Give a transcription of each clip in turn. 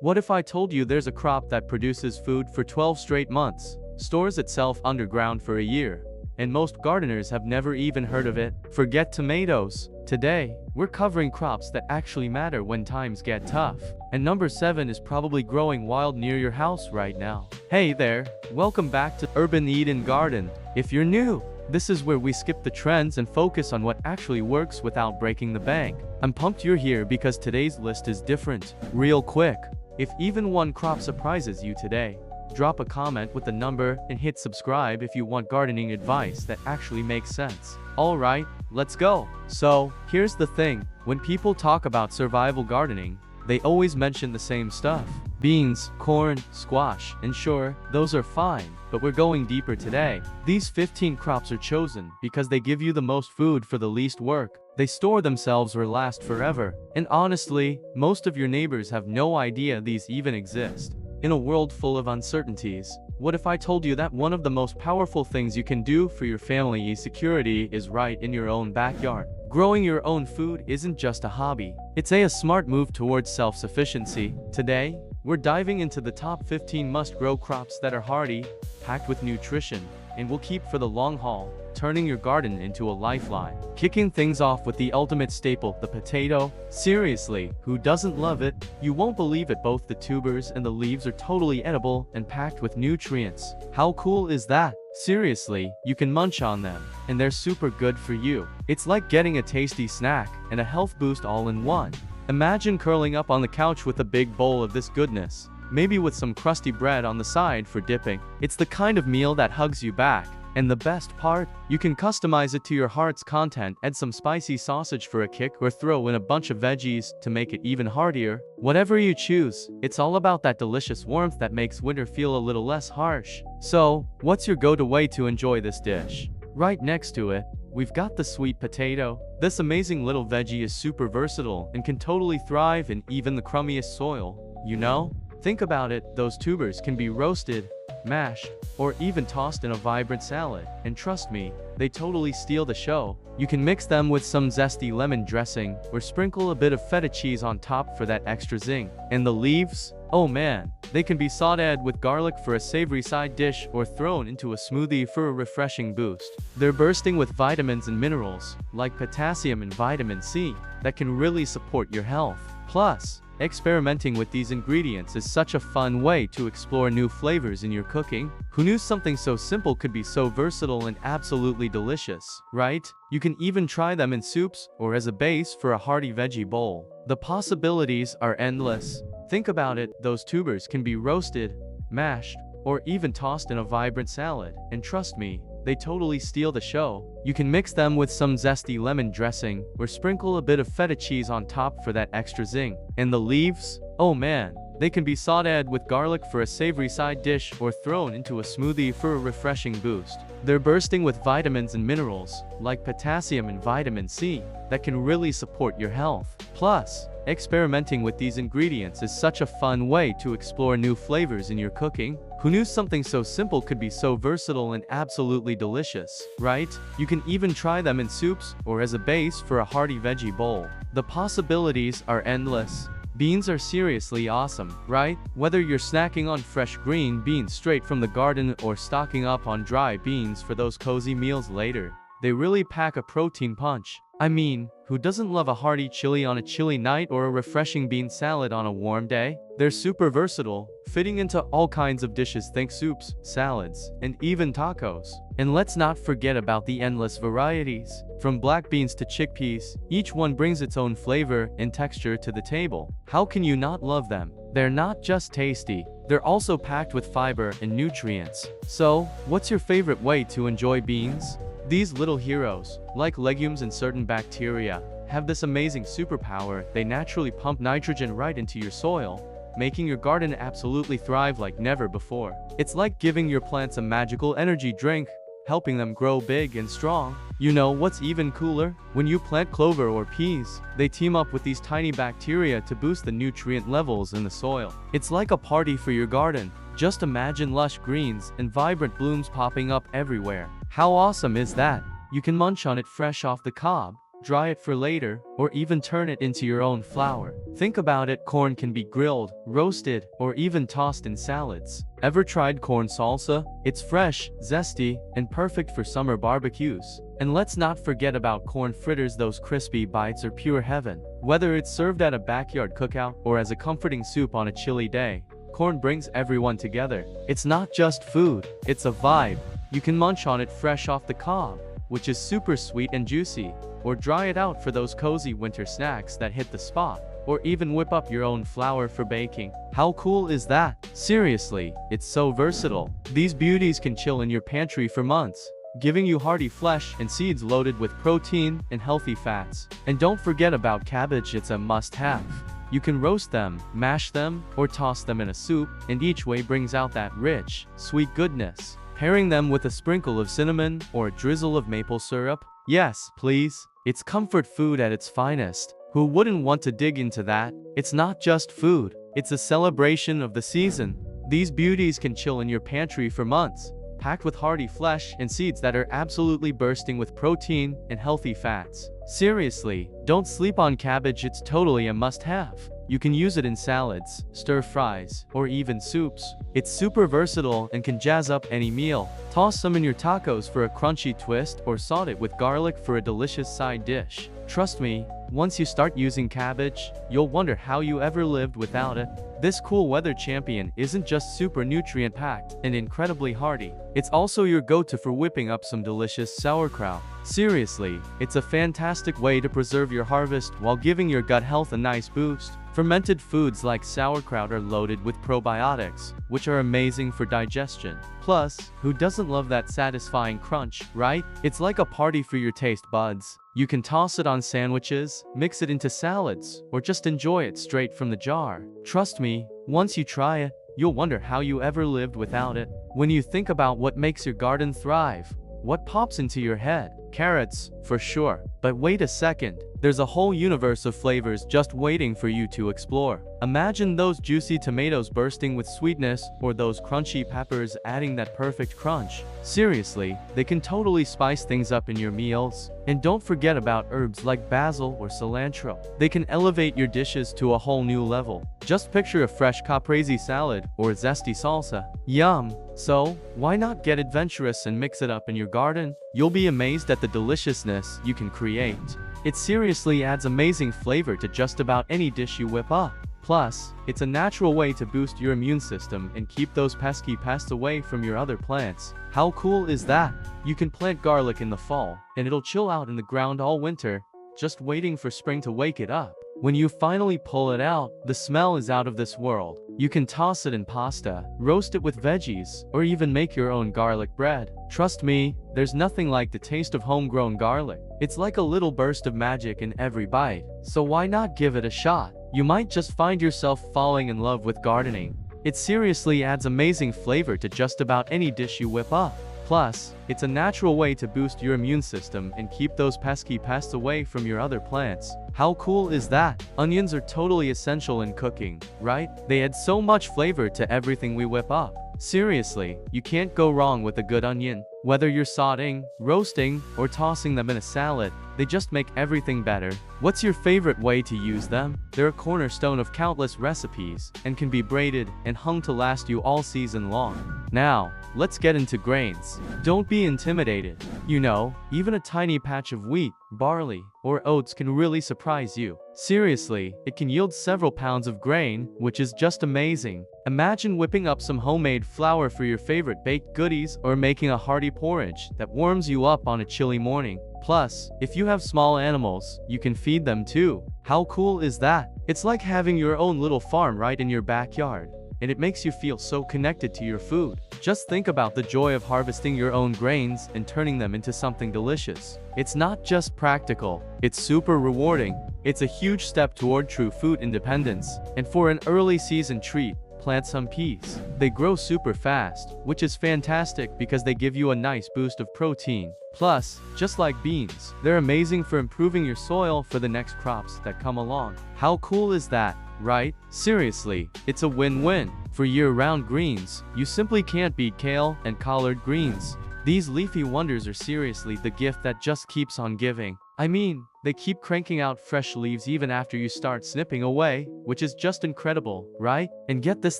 What if I told you there's a crop that produces food for 12 straight months, stores itself underground for a year, and most gardeners have never even heard of it? Forget tomatoes. Today, we're covering crops that actually matter when times get tough. And number 7 is probably growing wild near your house right now. Hey there, welcome back to Urban Eden Garden. If you're new, this is where we skip the trends and focus on what actually works without breaking the bank. I'm pumped you're here because today's list is different. Real quick, if even one crop surprises you today, drop a comment with the number and hit subscribe if you want gardening advice that actually makes sense. Alright, let's go. So, here's the thing. When people talk about survival gardening, they always mention the same stuff. Beans, corn, squash, and sure, those are fine, but we're going deeper today. These 15 crops are chosen because they give you the most food for the least work. They store themselves or last forever. And honestly, most of your neighbors have no idea these even exist. In a world full of uncertainties, what if I told you that one of the most powerful things you can do for your family security is right in your own backyard? Growing your own food isn't just a hobby. It's a smart move towards self-sufficiency. Today, we're diving into the top 15 must-grow crops that are hardy, packed with nutrition, and will keep for the long haul, turning your garden into a lifeline. Kicking things off with the ultimate staple, the potato. Seriously, who doesn't love it? You won't believe it, both the tubers and the leaves are totally edible and packed with nutrients. How cool is that? Seriously, you can munch on them, and they're super good for you. It's like getting a tasty snack and a health boost all in one. Imagine curling up on the couch with a big bowl of this goodness, maybe with some crusty bread on the side for dipping. It's the kind of meal that hugs you back. And the best part? You can customize it to your heart's content, add some spicy sausage for a kick, or throw in a bunch of veggies to make it even heartier. Whatever you choose, it's all about that delicious warmth that makes winter feel a little less harsh. So, what's your go-to way to enjoy this dish? Right next to it, we've got the sweet potato. This amazing little veggie is super versatile and can totally thrive in even the crummiest soil. You know? Think about it, those tubers can be roasted, mashed, or even tossed in a vibrant salad. And trust me, they totally steal the show. You can mix them with some zesty lemon dressing, or sprinkle a bit of feta cheese on top for that extra zing. And the leaves? Oh man, they can be sautéed with garlic for a savory side dish or thrown into a smoothie for a refreshing boost. They're bursting with vitamins and minerals, like potassium and vitamin C, that can really support your health. Plus, experimenting with these ingredients is such a fun way to explore new flavors in your cooking. Who knew something so simple could be so versatile and absolutely delicious, right? You can even try them in soups or as a base for a hearty veggie bowl. The possibilities are endless. Think about it, those tubers can be roasted, mashed, or even tossed in a vibrant salad. And trust me, they totally steal the show. You can mix them with some zesty lemon dressing, or sprinkle a bit of feta cheese on top for that extra zing. And the leaves? Oh man, they can be sautéed with garlic for a savory side dish or thrown into a smoothie for a refreshing boost. They're bursting with vitamins and minerals, like potassium and vitamin C, that can really support your health. Plus, experimenting with these ingredients is such a fun way to explore new flavors in your cooking. Who knew something so simple could be so versatile and absolutely delicious, right? You can even try them in soups or as a base for a hearty veggie bowl. The possibilities are endless. Beans are seriously awesome, right? Whether you're snacking on fresh green beans straight from the garden or stocking up on dry beans for those cozy meals later, they really pack a protein punch. I mean, who doesn't love a hearty chili on a chilly night or a refreshing bean salad on a warm day? They're super versatile, fitting into all kinds of dishes, think soups, salads, and even tacos. And let's not forget about the endless varieties. From black beans to chickpeas, each one brings its own flavor and texture to the table. How can you not love them? They're not just tasty, they're also packed with fiber and nutrients. So, what's your favorite way to enjoy beans? These little heroes, like legumes and certain bacteria, have this amazing superpower. They naturally pump nitrogen right into your soil, making your garden absolutely thrive like never before. It's like giving your plants a magical energy drink, helping them grow big and strong. You know what's even cooler? When you plant clover or peas, they team up with these tiny bacteria to boost the nutrient levels in the soil. It's like a party for your garden. Just imagine lush greens and vibrant blooms popping up everywhere. How awesome is that? You can munch on it fresh off the cob, dry it for later, or even turn it into your own flour. Think about it, corn can be grilled, roasted, or even tossed in salads. Ever tried corn salsa? It's fresh, zesty, and perfect for summer barbecues. And let's not forget about corn fritters. Those crispy bites are pure heaven. Whether it's served at a backyard cookout or as a comforting soup on a chilly day, corn brings everyone together. It's not just food, it's a vibe. You can munch on it fresh off the cob, which is super sweet and juicy, or dry it out for those cozy winter snacks that hit the spot, or even whip up your own flour for baking. How cool is that? Seriously, it's so versatile. These beauties can chill in your pantry for months, giving you hearty flesh and seeds loaded with protein and healthy fats. And don't forget about cabbage, it's a must-have. You can roast them, mash them, or toss them in a soup, and each way brings out that rich, sweet goodness. Pairing them with a sprinkle of cinnamon or a drizzle of maple syrup? Yes, please. It's comfort food at its finest. Who wouldn't want to dig into that? It's not just food, it's a celebration of the season. These beauties can chill in your pantry for months, packed with hearty flesh and seeds that are absolutely bursting with protein and healthy fats. Seriously, don't sleep on cabbage, it's totally a must-have. You can use it in salads, stir-fries, or even soups. It's super versatile and can jazz up any meal. Toss some in your tacos for a crunchy twist, or saute it with garlic for a delicious side dish. Trust me, once you start using cabbage, you'll wonder how you ever lived without it. This cool weather champion isn't just super nutrient-packed and incredibly hearty, it's also your go-to for whipping up some delicious sauerkraut. Seriously, it's a fantastic way to preserve your harvest while giving your gut health a nice boost. Fermented foods like sauerkraut are loaded with probiotics, which are amazing for digestion. Plus, who doesn't love that satisfying crunch, right? It's like a party for your taste buds. You can toss it on sandwiches, mix it into salads, or just enjoy it straight from the jar. Trust me, once you try it, you'll wonder how you ever lived without it. When you think about what makes your garden thrive, what pops into your head? Carrots, for sure. But wait a second, there's a whole universe of flavors just waiting for you to explore. Imagine those juicy tomatoes bursting with sweetness, or those crunchy peppers adding that perfect crunch. Seriously, they can totally spice things up in your meals. And don't forget about herbs like basil or cilantro. They can elevate your dishes to a whole new level. Just picture a fresh caprese salad or zesty salsa. Yum! So, why not get adventurous and mix it up in your garden? You'll be amazed at the deliciousness you can create. It seriously adds amazing flavor to just about any dish you whip up. Plus, it's a natural way to boost your immune system and keep those pesky pests away from your other plants. How cool is that? You can plant garlic in the fall, and it'll chill out in the ground all winter, just waiting for spring to wake it up. When you finally pull it out, the smell is out of this world. You can toss it in pasta, roast it with veggies, or even make your own garlic bread. Trust me, there's nothing like the taste of homegrown garlic. It's like a little burst of magic in every bite. So why not give it a shot? You might just find yourself falling in love with gardening. It seriously adds amazing flavor to just about any dish you whip up. Plus, it's a natural way to boost your immune system and keep those pesky pests away from your other plants. How cool is that? Onions are totally essential in cooking, right? They add so much flavor to everything we whip up. Seriously, you can't go wrong with a good onion. Whether you're sauteing, roasting, or tossing them in a salad, they just make everything better. What's your favorite way to use them? They're a cornerstone of countless recipes, and can be braided and hung to last you all season long. Now, let's get into grains. Don't be intimidated. You know, even a tiny patch of wheat, barley, or oats can really surprise you. Seriously, it can yield several pounds of grain, which is just amazing. Imagine whipping up some homemade flour for your favorite baked goodies, or making a hearty porridge that warms you up on a chilly morning. Plus, if you have small animals, you can feed them too. How cool is that? It's like having your own little farm right in your backyard, and it makes you feel so connected to your food. Just think about the joy of harvesting your own grains and turning them into something delicious. It's not just practical, it's super rewarding. It's a huge step toward true food independence. And for an early season treat, plant some peas. They grow super fast, which is fantastic because they give you a nice boost of protein. Plus, just like beans, they're amazing for improving your soil for the next crops that come along. How cool is that, right? Seriously, it's a win-win. For year-round greens, you simply can't beat kale and collard greens. These leafy wonders are seriously the gift that just keeps on giving. I mean, they keep cranking out fresh leaves even after you start snipping away, which is just incredible, right? And get this,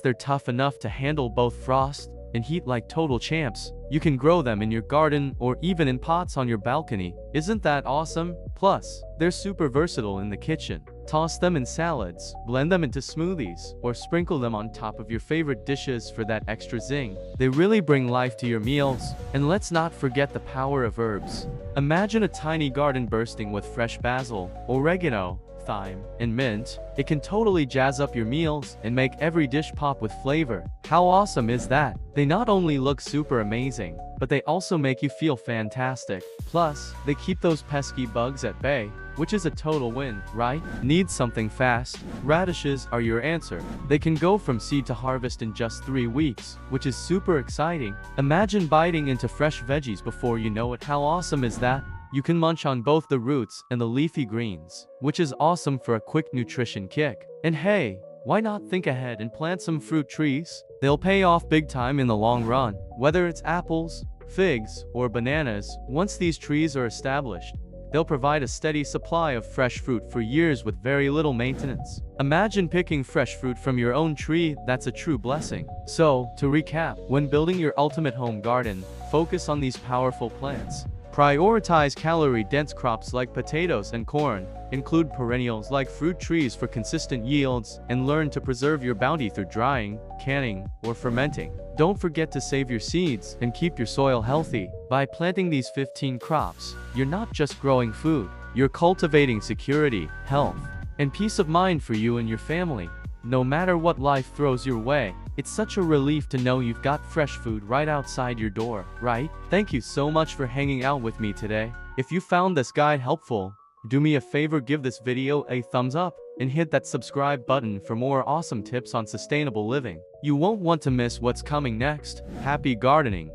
they're tough enough to handle both frost and heat like total champs. You can grow them in your garden or even in pots on your balcony. Isn't that awesome? Plus, they're super versatile in the kitchen. Toss them in salads, blend them into smoothies, or sprinkle them on top of your favorite dishes for that extra zing. They really bring life to your meals. And let's not forget the power of herbs. Imagine a tiny garden bursting with fresh basil, oregano, thyme, and mint. It can totally jazz up your meals and make every dish pop with flavor. How awesome is that? They not only look super amazing, but they also make you feel fantastic. Plus, they keep those pesky bugs at bay, which is a total win, right? Need something fast? Radishes are your answer. They can go from seed to harvest in just 3 weeks, which is super exciting. Imagine biting into fresh veggies before you know it. How awesome is that? You can munch on both the roots and the leafy greens, which is awesome for a quick nutrition kick. And hey, why not think ahead and plant some fruit trees? They'll pay off big time in the long run. Whether it's apples, figs, or bananas, once these trees are established, they'll provide a steady supply of fresh fruit for years with very little maintenance. Imagine picking fresh fruit from your own tree. That's a true blessing. So, to recap, when building your ultimate home garden, focus on these powerful plants. Prioritize calorie-dense crops like potatoes and corn, include perennials like fruit trees for consistent yields, and learn to preserve your bounty through drying, canning, or fermenting. Don't forget to save your seeds and keep your soil healthy. By planting these 15 crops, you're not just growing food, you're cultivating security, health, and peace of mind for you and your family. No matter what life throws your way, it's such a relief to know you've got fresh food right outside your door, right? Thank you so much for hanging out with me today. If you found this guide helpful, do me a favor, give this video a thumbs up and hit that subscribe button for more awesome tips on sustainable living. You won't want to miss what's coming next. Happy gardening!